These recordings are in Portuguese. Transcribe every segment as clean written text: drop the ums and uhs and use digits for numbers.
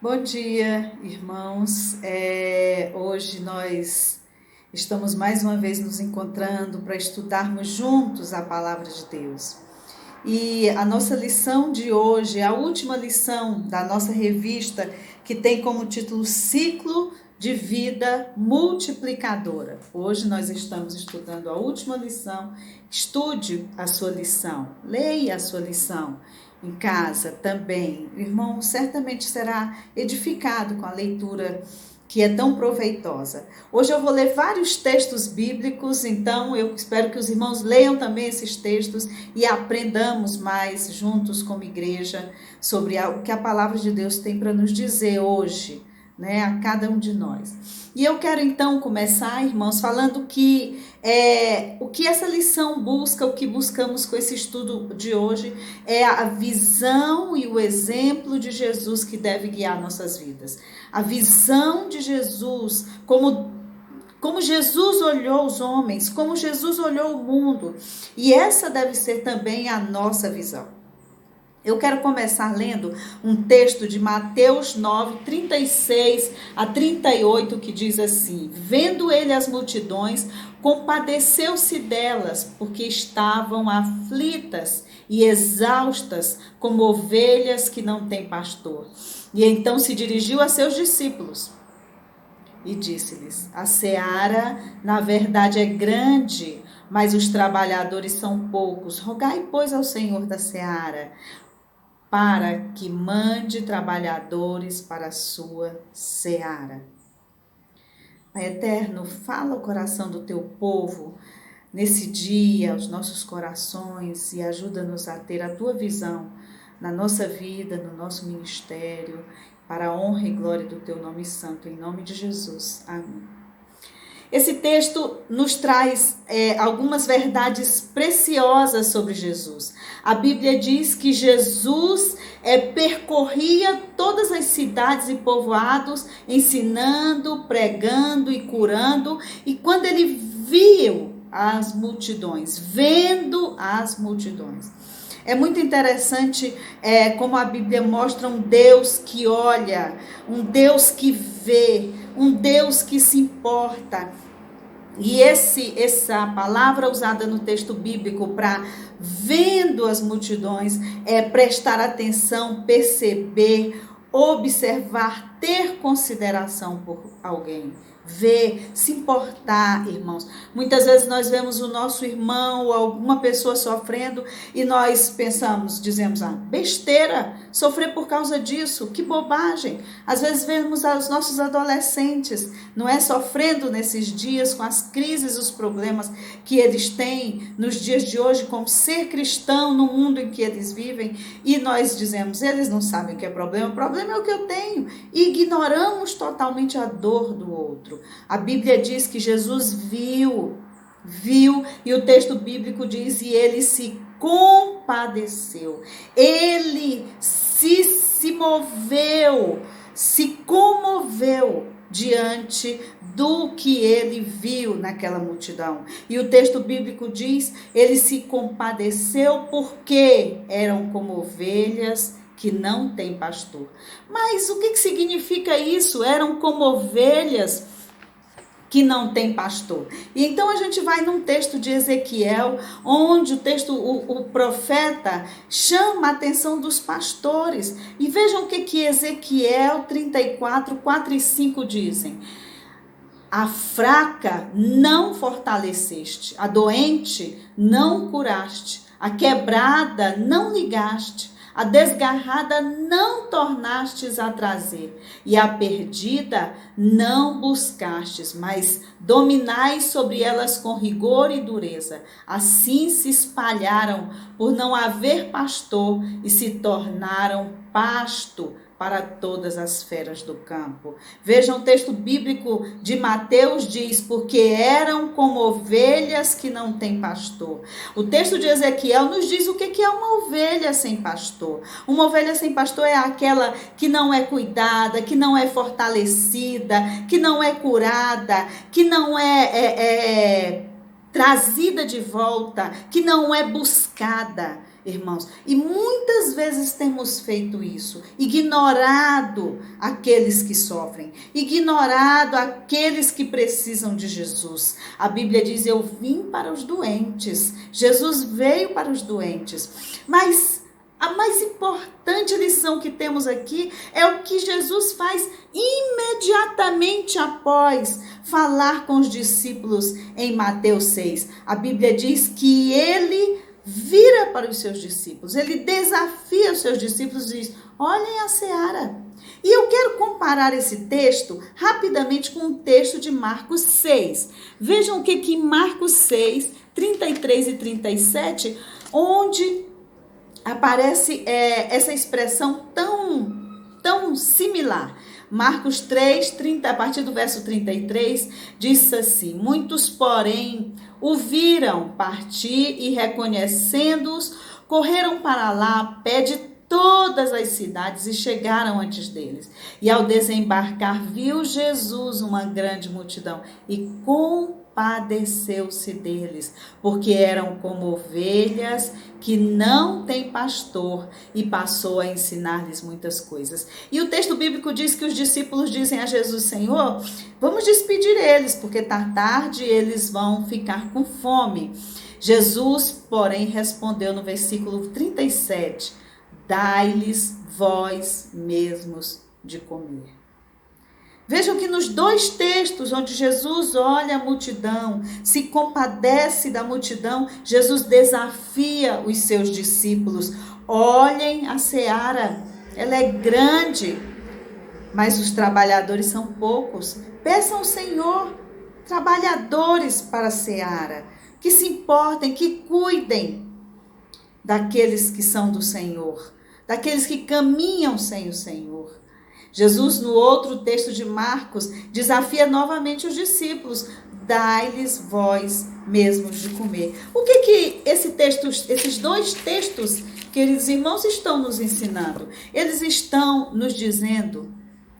Bom dia, irmãos. Hoje nós estamos mais uma vez nos encontrando para estudarmos juntos a palavra de Deus. E a nossa lição de hoje é a última lição da nossa revista, que tem como título Ciclo de Vida Multiplicadora. Hoje nós estamos estudando a última lição. Estude a sua lição, leia a sua lição em casa também. O irmão certamente será edificado com a leitura que é tão proveitosa. Hoje eu vou ler vários textos bíblicos, então eu espero que os irmãos leiam também esses textos e aprendamos mais juntos como igreja sobre o que a palavra de Deus tem para nos dizer hoje, né, a cada um de nós. E eu quero então começar, irmãos, falando que o que essa lição busca, o que buscamos com esse estudo de hoje, é a visão e o exemplo de Jesus que deve guiar nossas vidas. A visão de Jesus, como Jesus olhou os homens, como Jesus olhou o mundo. E essa deve ser também a nossa visão. Eu quero começar lendo um texto de Mateus 9, 36 a 38, que diz assim: Vendo ele as multidões, compadeceu-se delas, porque estavam aflitas e exaustas, como ovelhas que não têm pastor. E então se dirigiu a seus discípulos e disse-lhes: A seara, na verdade, é grande, mas os trabalhadores são poucos. Rogai, pois, ao Senhor da seara para que mande trabalhadores para a sua seara. Pai eterno, fala o coração do teu povo nesse dia, os nossos corações, e ajuda-nos a ter a tua visão na nossa vida, no nosso ministério, para a honra e glória do teu nome santo, em nome de Jesus. Amém. Esse texto nos traz algumas verdades preciosas sobre Jesus. A Bíblia diz que Jesus percorria todas as cidades e povoados, ensinando, pregando e curando. E quando ele viu as multidões, vendo as multidões, é muito interessante como a Bíblia mostra um Deus que olha, um Deus que vê, um Deus que se importa. E essa palavra usada no texto bíblico para vendo as multidões é prestar atenção, perceber, observar, ter consideração por alguém. Ver, se importar, irmãos. Muitas vezes nós vemos o nosso irmão ou alguma pessoa sofrendo e nós pensamos, dizemos, besteira, sofrer por causa disso, que bobagem. Às vezes vemos os nossos adolescentes, não é, sofrendo nesses dias com as crises, os problemas que eles têm nos dias de hoje, como ser cristão no mundo em que eles vivem, e nós dizemos, eles não sabem o que é problema, o problema é o que eu tenho, e ignoramos totalmente a dor do outro. A Bíblia diz que Jesus viu, e o texto bíblico diz, e ele se compadeceu, ele se moveu, se comoveu diante do que ele viu naquela multidão. E o texto bíblico diz, ele se compadeceu porque eram como ovelhas que não têm pastor. Mas o que significa isso? Eram como ovelhas que não tem pastor. E então a gente vai num texto de Ezequiel, onde o profeta chama a atenção dos pastores. E vejam o que Ezequiel 34, 4 e 5 dizem. A fraca não fortaleceste, a doente não curaste, a quebrada não ligaste, a desgarrada não tornastes a trazer, e a perdida não buscastes, mas dominais sobre elas com rigor e dureza. Assim se espalharam por não haver pastor e se tornaram pasto para todas as feras do campo. Vejam o texto bíblico de Mateus diz, porque eram como ovelhas que não têm pastor. O texto de Ezequiel nos diz o que é uma ovelha sem pastor. Uma ovelha sem pastor é aquela que não é cuidada, que não é fortalecida, que não é curada, que não é trazida de volta, que não é buscada. irmãos. E muitas vezes temos feito isso, ignorado aqueles que sofrem, ignorado aqueles que precisam de Jesus. A Bíblia diz: eu vim para os doentes. Jesus veio para os doentes. Mas a mais importante lição que temos aqui é o que Jesus faz imediatamente após falar com os discípulos em Mateus 6. A Bíblia diz que ele vira para os seus discípulos, ele desafia os seus discípulos e diz: olhem a seara. E eu quero comparar esse texto rapidamente com o texto de Marcos 6. Vejam o que em Marcos 6, 33 e 37, onde aparece essa expressão tão similar. Marcos 3, 30, a partir do verso 33, diz assim: muitos, porém, o viram partir e, reconhecendo-os, correram para lá a pé de todas as cidades e chegaram antes deles. E ao desembarcar, viu Jesus uma grande multidão e compadeceu-se deles, porque eram como ovelhas que não têm pastor, e passou a ensinar-lhes muitas coisas. E o texto bíblico diz que os discípulos dizem a Jesus: Senhor, vamos despedir eles, porque tá tarde e eles vão ficar com fome. Jesus, porém, respondeu no versículo 37, dai-lhes vós mesmos de comer. Vejam que nos dois textos onde Jesus olha a multidão, se compadece da multidão, Jesus desafia os seus discípulos: olhem a seara, ela é grande, mas os trabalhadores são poucos. Peçam ao Senhor trabalhadores para a seara, que se importem, que cuidem daqueles que são do Senhor, daqueles que caminham sem o Senhor. Jesus, no outro texto de Marcos, desafia novamente os discípulos: dai-lhes vós mesmos de comer. O que esses dois textos, queridos irmãos, estão nos ensinando? Eles estão nos dizendo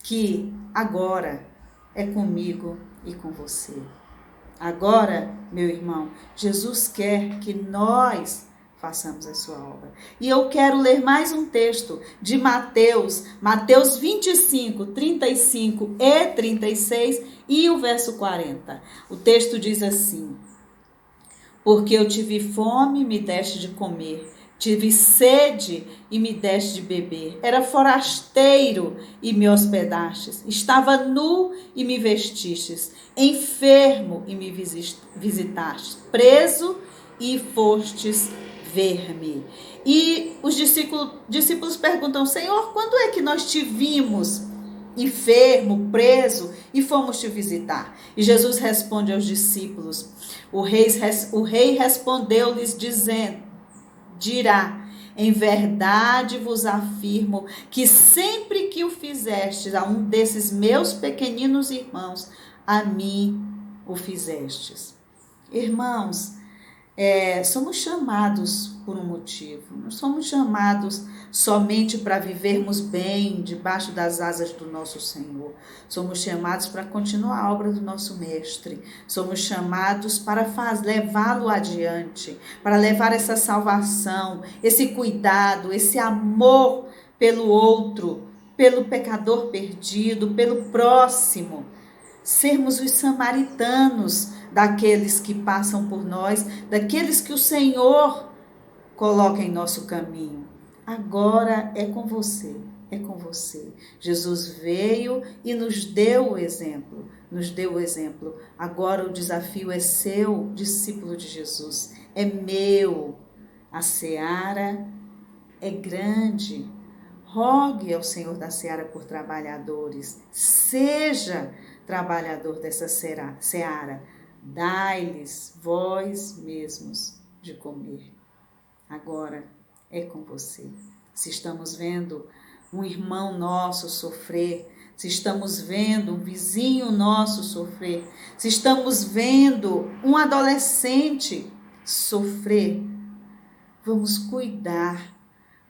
que agora é comigo e com você. Agora, meu irmão, Jesus quer que nós façamos a sua obra. E eu quero ler mais um texto de Mateus 25, 35 e 36 e o verso 40. O texto diz assim: porque eu tive fome e me deste de comer, tive sede e me deste de beber, era forasteiro e me hospedastes, estava nu e me vestistes, enfermo e me visitastes, preso e fostes ver-me. E os discípulos perguntam: Senhor, quando é que nós te vimos enfermo, preso e fomos te visitar? E Jesus responde aos discípulos: o rei respondeu-lhes dirá: em verdade vos afirmo que sempre que o fizestes a um desses meus pequeninos irmãos, a mim o fizestes. Irmãos, somos chamados por um motivo. Não somos chamados somente para vivermos bem debaixo das asas do nosso Senhor. Somos chamados para continuar a obra do nosso Mestre. Somos chamados para levá-lo adiante, para levar essa salvação, esse cuidado, esse amor pelo outro, pelo pecador perdido, pelo próximo. Sermos os samaritanos daqueles que passam por nós, daqueles que o Senhor coloca em nosso caminho. Agora é com você, é com você. Jesus veio e nos deu o exemplo, Agora o desafio é seu, discípulo de Jesus, é meu. A seara é grande. Rogue ao Senhor da seara por trabalhadores. Seja trabalhador dessa seara. Dai-lhes vós mesmos de comer. Agora é com você. Se estamos vendo um irmão nosso sofrer, se estamos vendo um vizinho nosso sofrer, se estamos vendo um adolescente sofrer, vamos cuidar,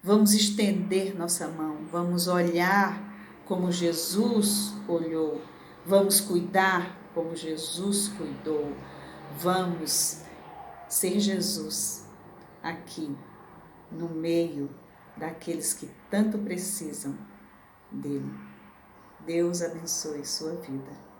vamos estender nossa mão, vamos olhar como Jesus olhou, vamos cuidar como Jesus cuidou. Vamos ser Jesus aqui no meio daqueles que tanto precisam dele. Deus abençoe sua vida.